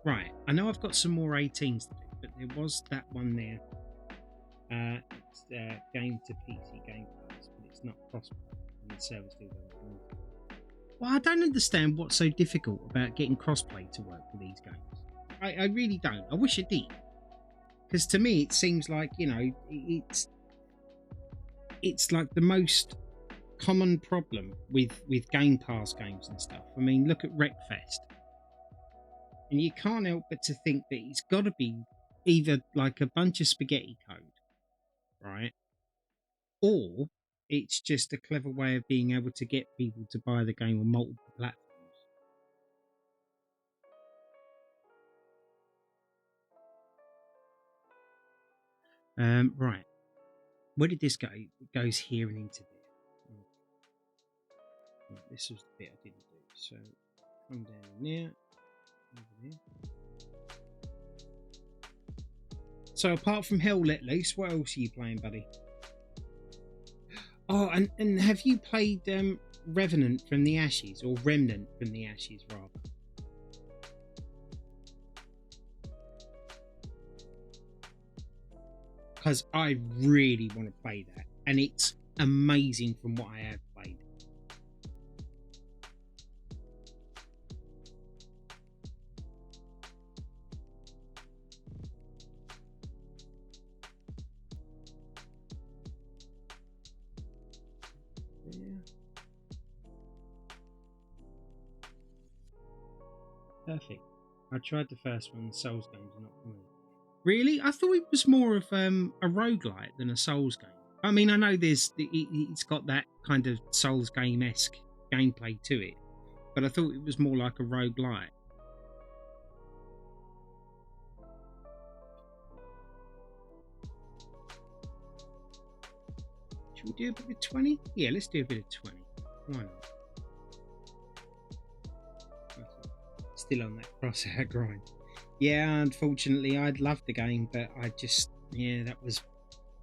Right, I know I've got some more 18s to do, but there was that one there. It's game to PC Game Pass, but it's not cross-play, and the server still doesn't. Well, I don't understand what's so difficult about getting crossplay to work for these games. I really don't. I wish it did, because to me it seems like, you know, it's like the most common problem with Game Pass games and stuff. I mean, look at Wreckfest, and you can't help but to think that it's got to be either like a bunch of spaghetti code, right, or it's just a clever way of being able to get people to buy the game on multiple platforms. Right. Where did this go? It goes here and into there. Right, this was the bit I didn't do. So come down there, over there. So apart from Hell Let Loose, what else are you playing, buddy? Oh, and have you played Revenant from the Ashes, or Remnant from the Ashes, rather? Because I really want to play that, and it's amazing from what I have played. Yeah. Perfect. I tried the first one. Souls games are not for me. Really? I thought it was more of a roguelite than a Souls game. I mean, I know it's got that kind of Souls game-esque gameplay to it, but I thought it was more like a roguelite. Should we do a bit of 20? Yeah, let's do a bit of 20. Why not? Still on that crosshair grind. Yeah, unfortunately, I'd love the game, but I just, yeah, that was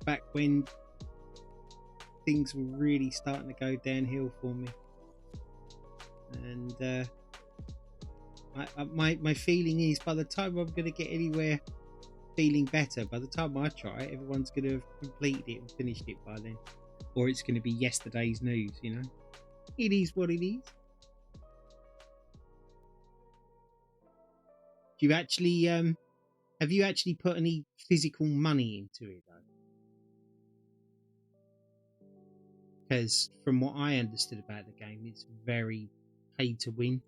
back when things were really starting to go downhill for me. And my feeling is, by the time I'm going to get anywhere feeling better, by the time I try it, everyone's going to have completed it and finished it by then. Or it's going to be yesterday's news, you know? It is what it is. Do you actually, have you actually put any physical money into it, though? Because from what I understood about the game, it's very pay to win.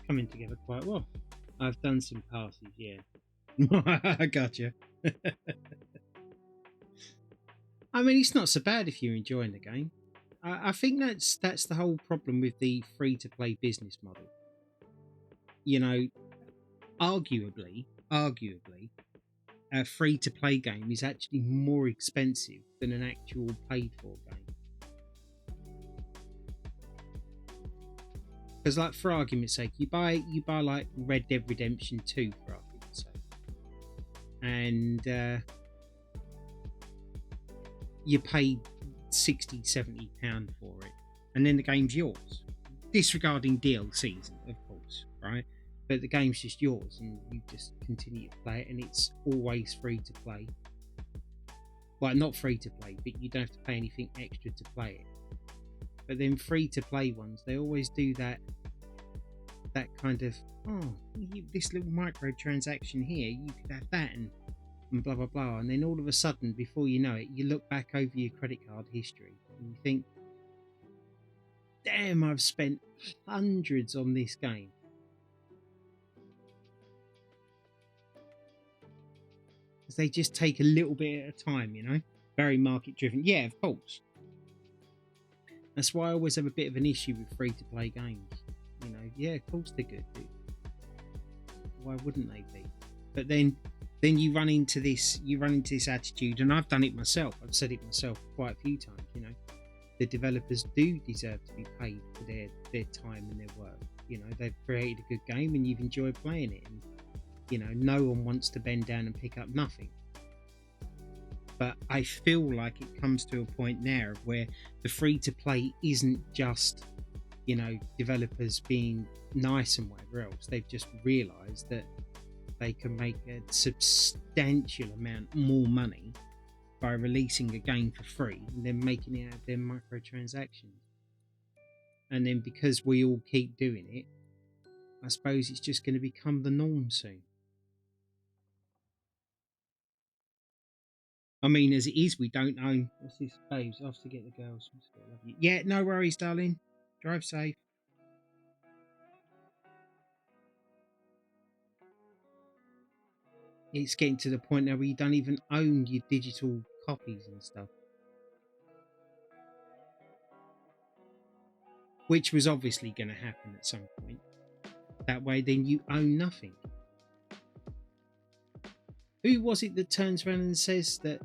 Coming together quite well. I've done some passes, yeah. I gotcha. I mean, it's not so bad if you're enjoying the game. I think that's the whole problem with the free-to-play business model. You know, arguably, a free-to-play game is actually more expensive than an actual paid-for game. Because, like, for argument's sake, you buy like Red Dead Redemption 2, for argument's sake, and you pay £60-70 for it, and then the game's yours, disregarding DLCs, of course, right? But the game's just yours, and you just continue to play it, and it's always free to play. Well, not free to play, but you don't have to pay anything extra to play it. But then free to play ones, they always do that kind of, this little microtransaction here, you could have that, and blah blah blah, and then all of a sudden, before you know it, you look back over your credit card history and you think, damn, I've spent hundreds on this game. Because they just take a little bit at a time, you know, very market driven. Yeah, of course. That's why I always have a bit of an issue with free to play games. You know, Yeah, of course they're good. Why wouldn't they be? But then you run into this attitude, and I've done it myself. I've said it myself quite a few times. You know, the developers do deserve to be paid for their time and their work. You know, they've created a good game, and you've enjoyed playing it. And you know, no one wants to bend down and pick up nothing. But I feel like it comes to a point now where the free to play isn't just, you know, developers being nice and whatever else. They've just realised that they can make a substantial amount more money by releasing a game for free and then making it out of their microtransactions. And then because we all keep doing it, I suppose it's just going to become the norm soon. I mean, as it is, we don't own. What's this, babes? I have to get the girls. Yeah, no worries, darling. Drive safe. It's getting to the point now where you don't even own your digital copies and stuff. Which was obviously going to happen at some point. That way, then you own nothing. Who was it that turns around and says that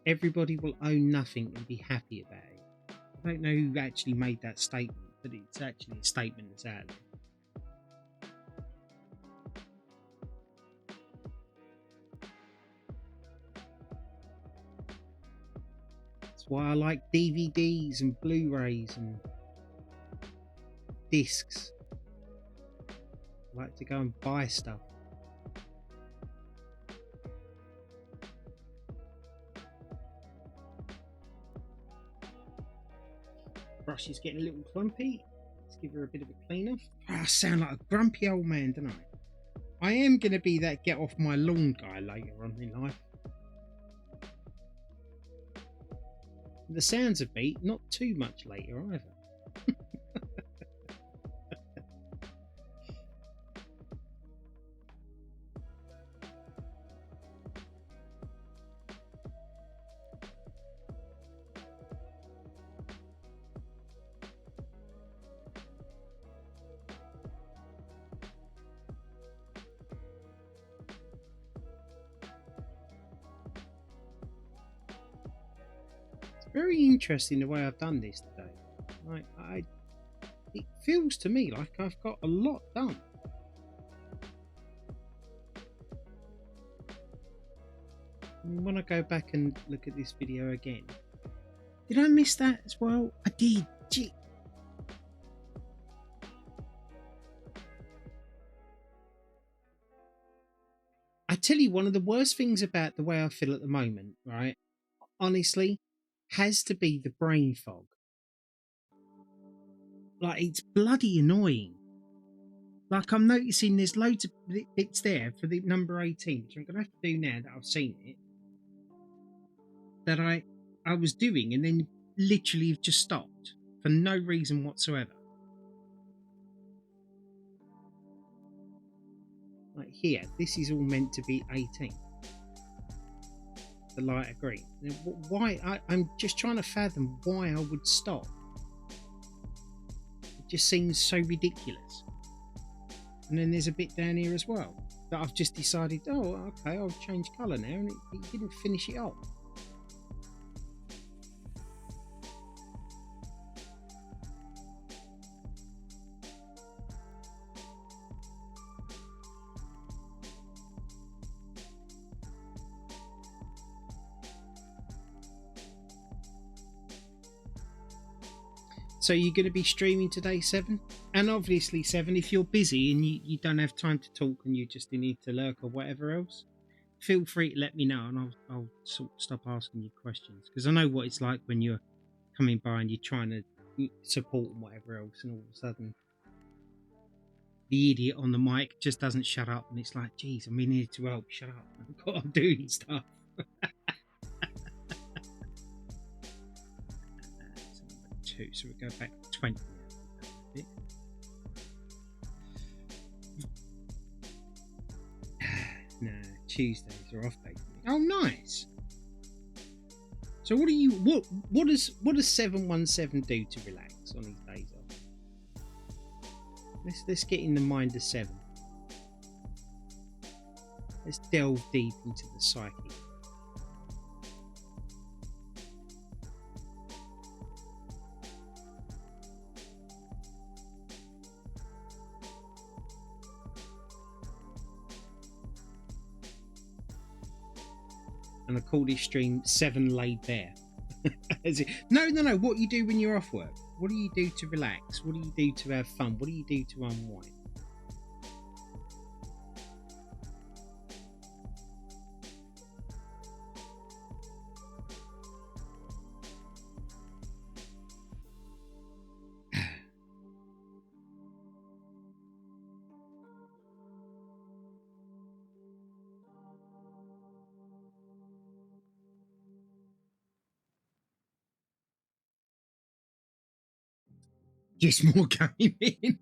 everybody will own nothing and be happy about it? I don't know who actually made that statement, but it's actually a statement that's out there. That's why I like DVDs and Blu-rays and discs. I like to go and buy stuff. Brush is getting a little clumpy. Let's give her a bit of a clean off. I sound like a grumpy old man, don't I? I am going to be that get off my lawn guy later on in life. The sounds of beat, not too much later either. Very interesting the way I've done this today. Like it feels to me like I've got a lot done. And when I go back and look at this video again, did I miss that as well? I did. Gee. I tell you, one of the worst things about the way I feel at the moment, right? Honestly, has to be the brain fog. Like, it's bloody annoying. Like, I'm noticing there's loads of bits there for the number 18, which I'm going to have to do now that I've seen it, that I was doing and then literally have just stopped for no reason whatsoever. Like here, this is all meant to be 18. The lighter green. Why? I'm just trying to fathom why I would stop. It just seems so ridiculous. And then there's a bit down here as well that I've just decided, oh, okay, I'll change colour now, and it didn't finish it off. So you're going to be streaming today, Seven? And obviously, Seven, if you're busy and you don't have time to talk and you just need to lurk or whatever else, feel free to let me know and I'll sort of stop asking you questions. Because I know what it's like when you're coming by and you're trying to support and whatever else, and all of a sudden the idiot on the mic just doesn't shut up, and it's like, geez, I'm in here to help, shut up, I'm doing stuff. So we'll go back to 20 now. Nah, Tuesdays are off day for me. Oh, nice. So what does 717 do to relax on his days off? Let's get in the mind of 7. Let's delve deep into the psyche. And I call this stream 7 Laid Bare. No. What you do when you're off work? What do you do to relax? What do you do to have fun? What do you do to unwind? Just more gaming.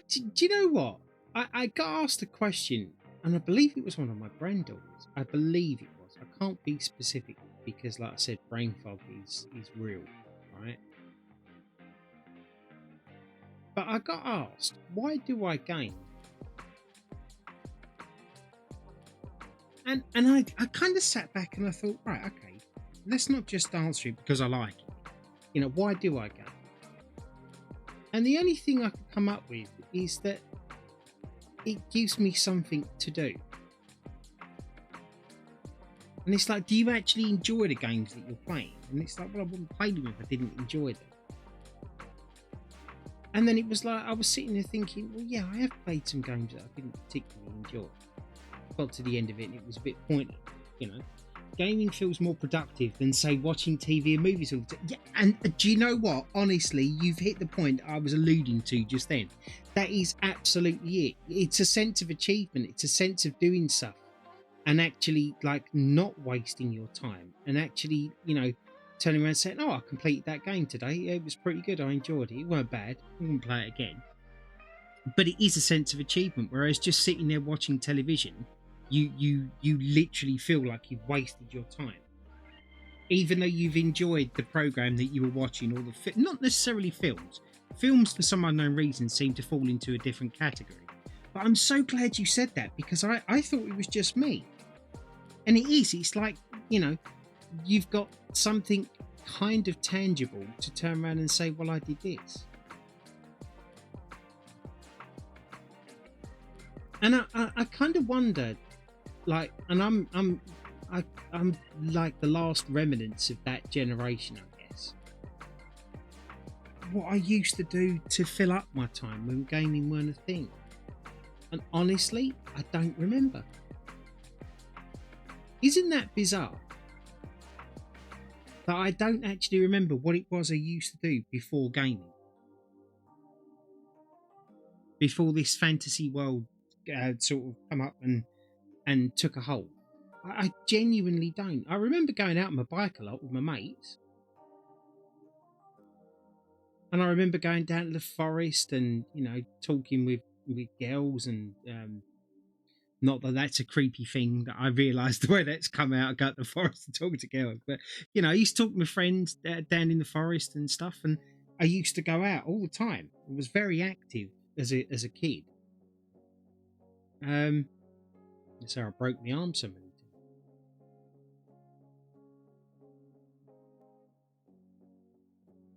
Do you know what? I got asked a question, and I believe it was one of my granddaughters. I believe it was. I can't be specific because, like I said, brain fog is real, right? But I got asked, why do I game? And I kind of sat back and I thought, right, okay, let's not just answer it because I like it. You know, why do I game? And the only thing I could come up with is that it gives me something to do. And it's like, do you actually enjoy the games that you're playing? And it's like, well, I wouldn't play them if I didn't enjoy them. And then it was like, I was sitting there thinking, well, yeah, I have played some games that I didn't particularly enjoy. Got to the end of it and it was a bit pointless, you know. Gaming feels more productive than, say, watching TV and movies all the time. Yeah, and do you know what? Honestly, you've hit the point I was alluding to just then. That is absolutely it. It's a sense of achievement. It's a sense of doing stuff and actually, like, not wasting your time and actually, you know, turning around and saying, oh, I completed that game today. It was pretty good. I enjoyed it. It weren't bad. I wouldn't play it again. But it is a sense of achievement, whereas just sitting there watching television, you literally feel like you've wasted your time, even though you've enjoyed the program that you were watching, or not necessarily films for some unknown reason seem to fall into a different category. But I'm so glad you said that, because I thought it was just me, and it is. It's like, you know, you've got something kind of tangible to turn around and say, well, I did this. And I kind of wondered, like, and I'm like the last remnants of that generation, I guess. What I used to do to fill up my time when gaming weren't a thing. And honestly, I don't remember. Isn't that bizarre? That I don't actually remember what it was I used to do before gaming. Before this fantasy world sort of come up and took a hold. I genuinely don't. I remember going out on my bike a lot with my mates. And I remember going down to the forest and, you know, talking with girls, and not that that's a creepy thing that I realised the way that's come out. I go to the forest and talk to girls. But, you know, I used to talk to my friends down in the forest and stuff. And I used to go out all the time. I was very active as a kid. So I broke my arm so many times.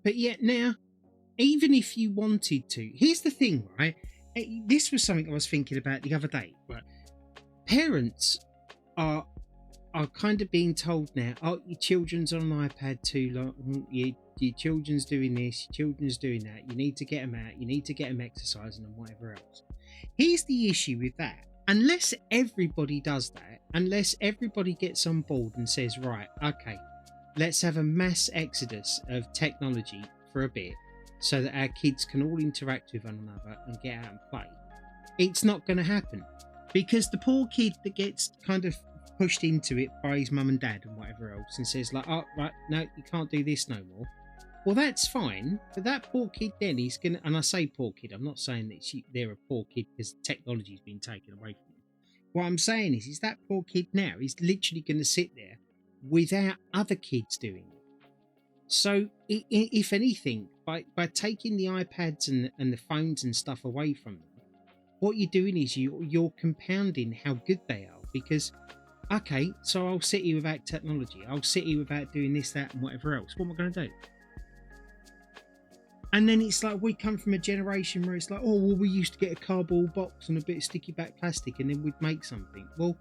But yet now, even if you wanted to, here's the thing, right? This was something I was thinking about the other day. But parents are kind of being told now, oh, your children's on an iPad too long, your children's doing this, your children's doing that, you need to get them out, you need to get them exercising and whatever else. Here's the issue with that. Unless everybody does that, unless everybody gets on board and says, right, okay, let's have a mass exodus of technology for a bit so that our kids can all interact with one another and get out and play, it's not going to happen. Because the poor kid that gets kind of pushed into it by his mum and dad and whatever else and says, like, oh, right, no, you can't do this no more. Well, that's fine, but that poor kid then, he's going to, and I say poor kid, I'm not saying that they're a poor kid because technology's been taken away from them. What I'm saying is that poor kid now is literally going to sit there without other kids doing it. So, if anything, by taking the iPads and the phones and stuff away from them, what you're doing is you're compounding how good they are. Because, okay, so I'll sit here without technology, I'll sit here without doing this, that, and whatever else. What am I going to do? And then it's like we come from a generation where it's like, oh, well, we used to get a cardboard box and a bit of sticky back plastic and then we'd make something. Well,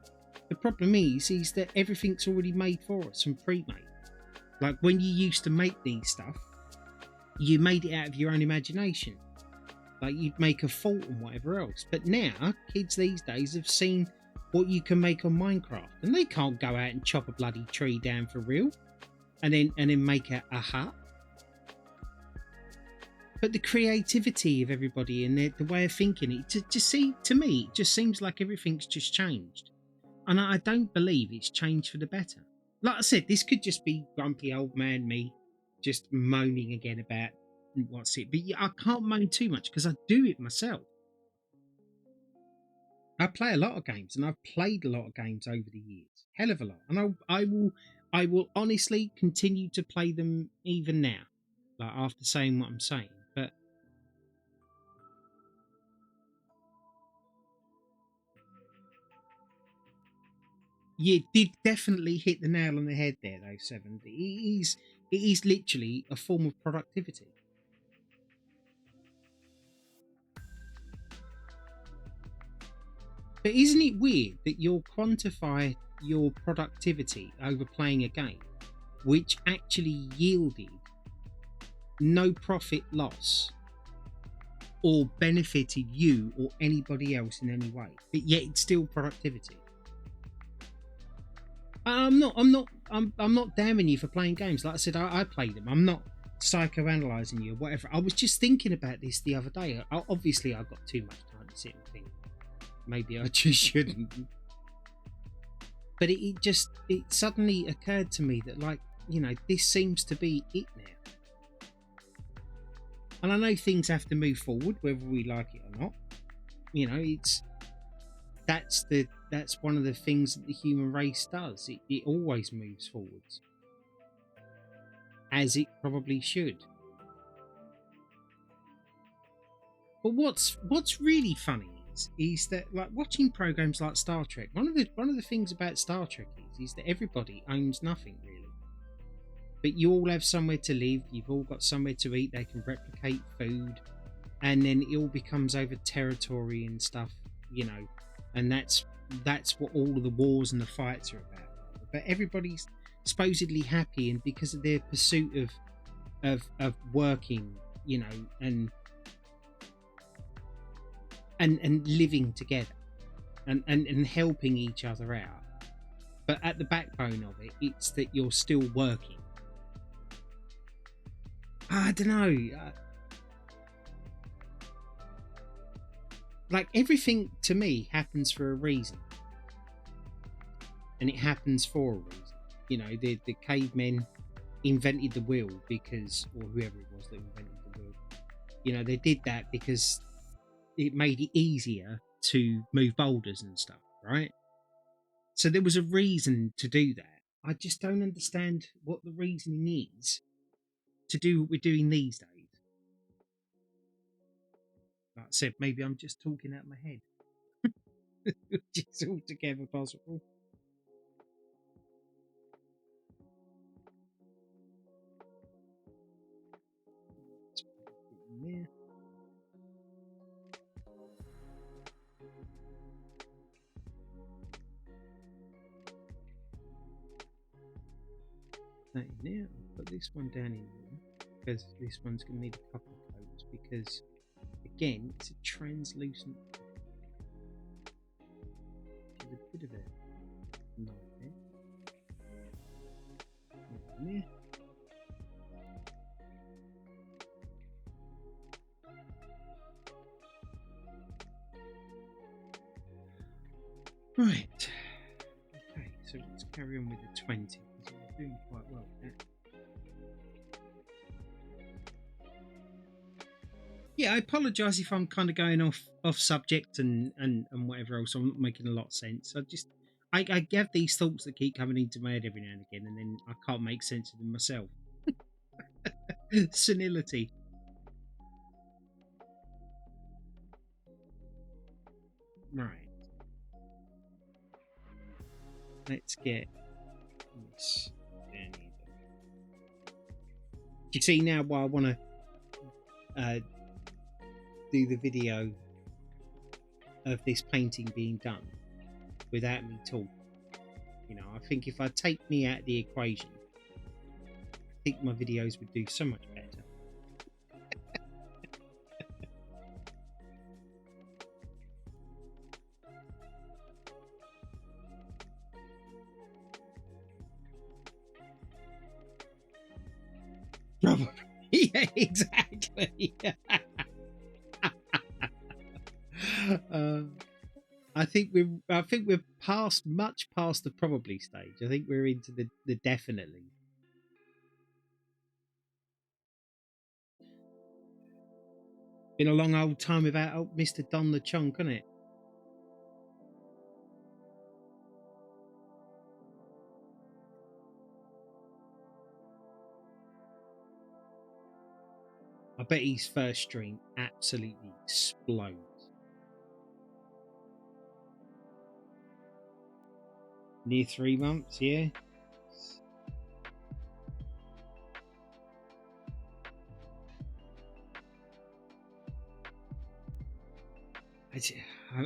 the problem is that everything's already made for us and pre-made. Like when you used to make these stuff, you made it out of your own imagination. Like you'd make a fort and whatever else. But now, kids these days have seen what you can make on Minecraft. And they can't go out and chop a bloody tree down for real and then make a hut. But the creativity of everybody and the way of thinking, to me, it just seems like everything's just changed. And I don't believe it's changed for the better. Like I said, this could just be grumpy old man me just moaning again about what's it. But I can't moan too much because I do it myself. I play a lot of games and I've played a lot of games over the years. Hell of a lot. And I will honestly continue to play them even now. Like after saying what I'm saying. But you did definitely hit the nail on the head there, though, Seven. It is literally a form of productivity. But isn't it weird that you'll quantify your productivity over playing a game which actually yielded no profit loss or benefited you or anybody else in any way, but yet it's still productivity? I'm not damning you for playing games. Like I said, I play them. I'm not psychoanalyzing you or whatever. I was just thinking about this the other day. Obviously, I've got too much time to sit and think. Maybe I just shouldn't. But it suddenly occurred to me that, like, you know, this seems to be it now. And I know things have to move forward, whether we like it or not. You know, that's one of the things that the human race does. It always moves forwards, as it probably should. But what's really funny is that, like, watching programs like Star Trek, one of the things about Star Trek is that everybody owns nothing really. But you all have somewhere to live, you've all got somewhere to eat, they can replicate food, and then it all becomes over territory and stuff, you know, and that's what all of the wars and the fights are about. But everybody's supposedly happy, and because of their pursuit of working, you know, and living together and helping each other out. But at the backbone of it, it's that you're still working. I don't know. Like, everything to me happens for a reason. And it happens for a reason. You know, the cavemen invented the wheel because, or whoever it was that invented the wheel, you know, they did that because it made it easier to move boulders and stuff, right? So there was a reason to do that. I just don't understand what the reasoning is to do what we're doing these days. Like I said, maybe I'm just talking out of my head. Which is altogether possible. Yeah. That in there. I'll put this one down in here because this one's going to need a couple of coats because, again, it's a translucent. There's a bit of a knife there. In there. Right. Okay, so let's carry on with the 20 because we're doing quite well with that. Yeah, I apologise if I'm kind of going off subject and whatever else. I'm not making a lot of sense. I have these thoughts that keep coming into my head every now and again, and then I can't make sense of them myself. Senility. Right. Let's get this down here. Do you see now why I want to do the video of this painting being done without me talking? You know, I think if I take me out of the equation, I think my videos would do so much better. Probably. Yeah, exactly. I think we're much past the probably stage. I think we're into the definitely. Been a long old time without old Mr. Don the Chunk, hasn't it? I bet his first stream absolutely explodes. Near 3 months, yeah.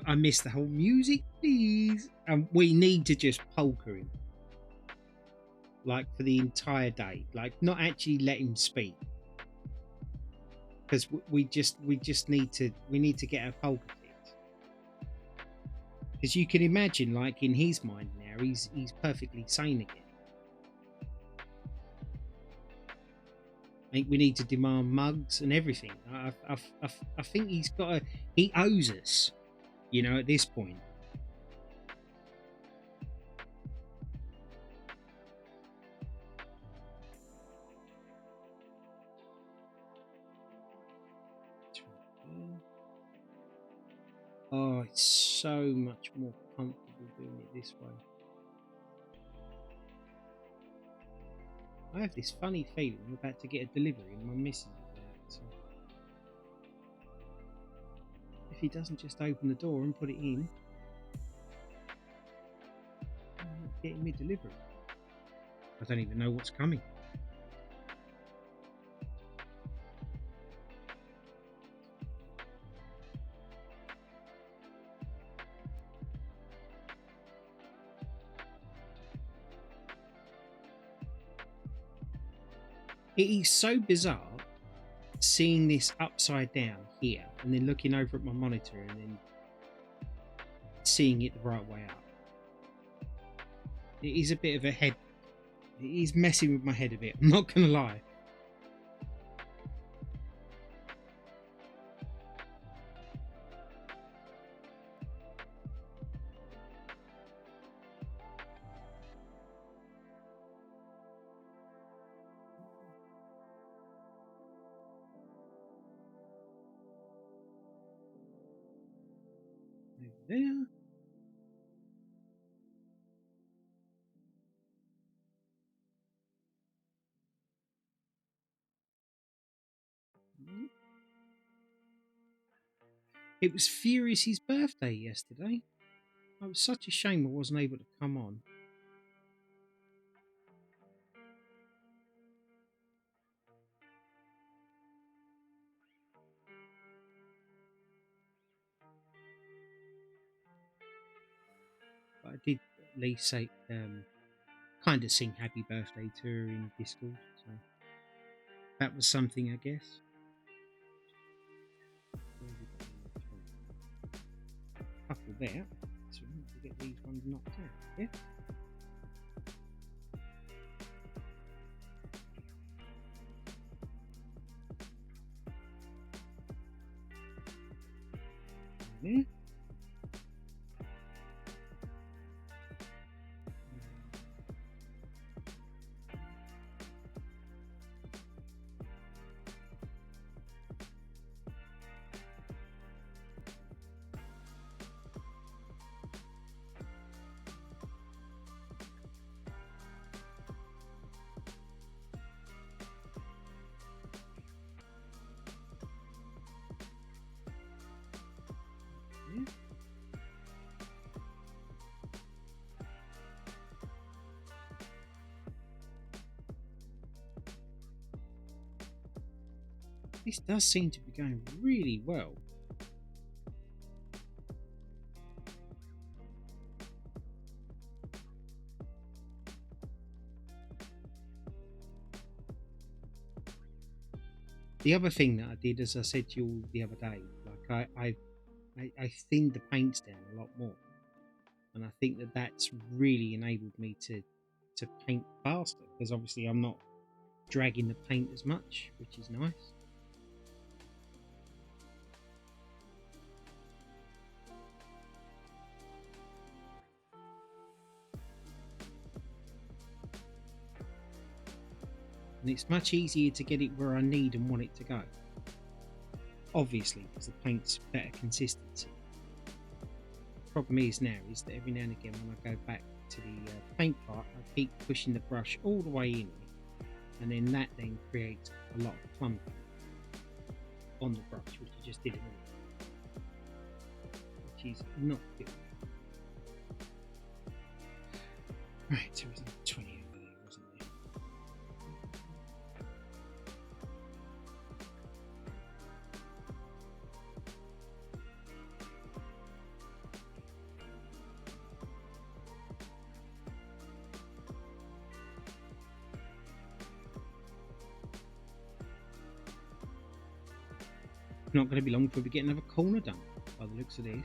I miss the whole music, please. And we need to just polka him, like for the entire day, like not actually let him speak, because we just need to get a polka fix. Because you can imagine, like in his mind now, he's perfectly sane again. I think we need to demand mugs and everything. I think he owes us, you know, at this point. Oh, it's so much more comfortable doing it this way. I have this funny feeling I'm about to get a delivery and my missus is out. So if he doesn't just open the door and put it in, I'm not getting me delivery. I don't even know what's coming. It is so bizarre seeing this upside down here and then looking over at my monitor and then seeing it the right way up. It is a bit of a head. It is messing with my head a bit, I'm not gonna lie. Over there. It was Furious's birthday yesterday. It was such a shame I wasn't able to come on. But I did at least say, kind of sing happy birthday to her in Discord. So that was something, I guess. Couple there. So we need to get these ones knocked out. Yeah. There. This does seem to be going really well. The other thing that I did, as I said to you all the other day, like I thinned the paints down a lot more, and I think that that's really enabled me to paint faster, because obviously I'm not dragging the paint as much, which is nice. And it's much easier to get it where I need and want it to go. Obviously, because the paint's better consistency. The problem is now is that every now and again when I go back to the paint part, I keep pushing the brush all the way in, and then that then creates a lot of clumping on the brush, which I just did a minute ago, which is not good. Right, so it was like 20 over there, wasn't there? Not going to be long before we get another corner done, by the looks of this.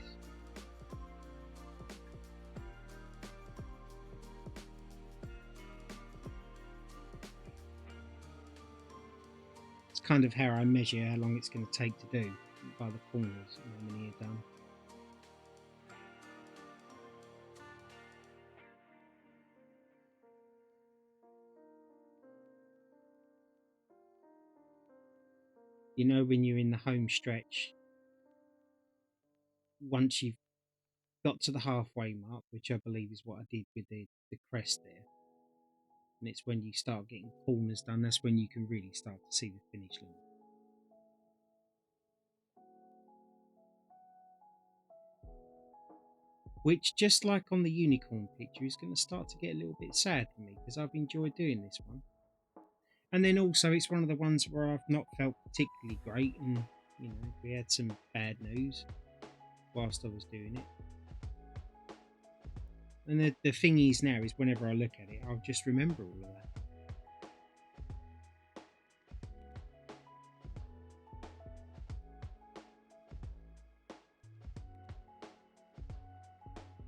It's kind of how I measure how long it's going to take to do, by the corners and how many are done. You know, when you're in the home stretch, once you've got to the halfway mark, which I believe is what I did with the Crest there, and it's when you start getting corners done, that's when you can really start to see the finish line. Which, just like on the unicorn picture, is going to start to get a little bit sad for me, because I've enjoyed doing this one. And then also, it's one of the ones where I've not felt particularly great, and you know, we had some bad news whilst I was doing it. And the thing is now is whenever I look at it, I'll just remember all of that.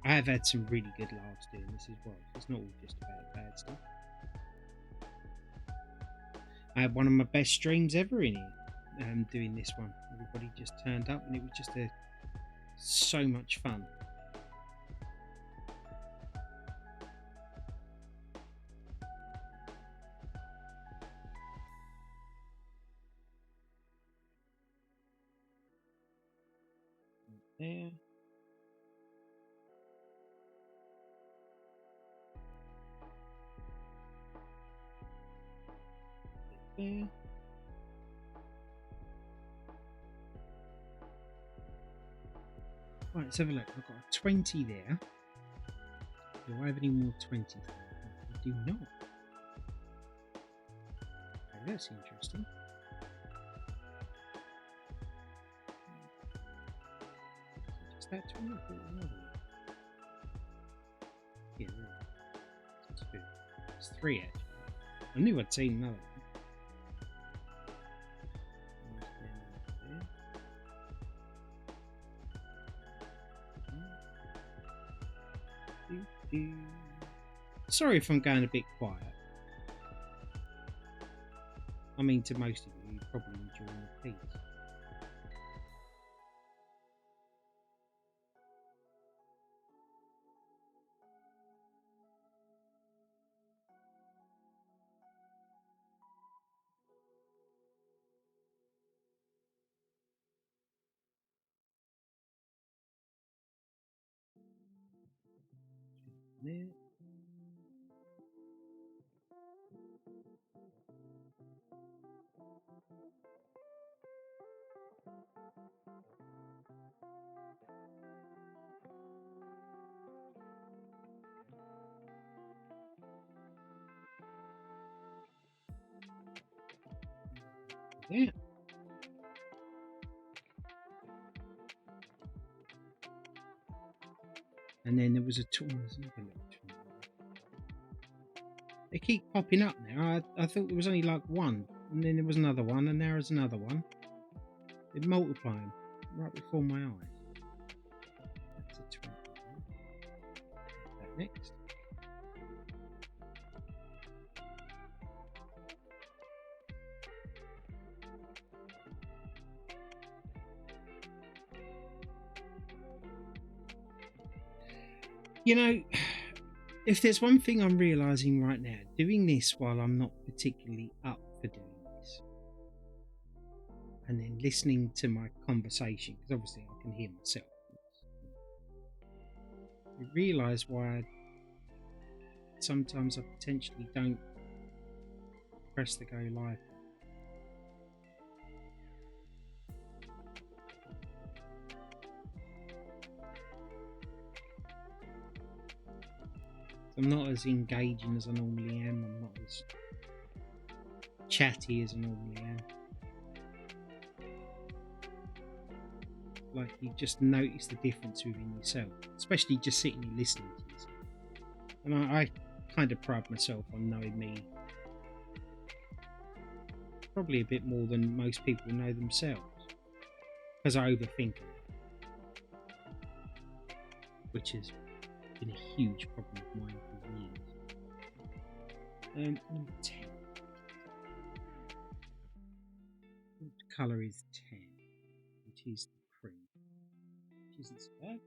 I have had some really good laughs doing this as well. It's not all just about bad stuff. I had one of my best streams ever in here, doing this one. Everybody just turned up, and it was just so much fun. There. There. Right, let's have a look. I've got a 20 there. Do I have any more 20s? I do not. Okay, that's interesting. Is that 20 or another one? Yeah, it's two. It's 3 actually. I knew I'd seen another one. Sorry if I'm going a bit quiet. I mean, to most of you, you're probably enjoying the piece. There. Yeah. And then there was they keep popping up now. I thought there was only like one, and then there was another one, and now there's another one. They're multiplying right before my eyes. That's a 20. That next. You know, if there's one thing I'm realising right now, doing this while I'm not particularly up for doing this, and then listening to my conversation, because obviously I can hear myself, you realise why sometimes I potentially don't press the go live. I'm not as engaging as I normally am. I'm not as chatty as I normally am. Like, you just notice the difference within yourself, especially just sitting and listening to yourself. And I kind of pride myself on knowing me probably a bit more than most people know themselves, because I overthink it, which has been a huge problem of mine for years. Number 10. What colour is 10? Which is the cream. Which isn't so bad.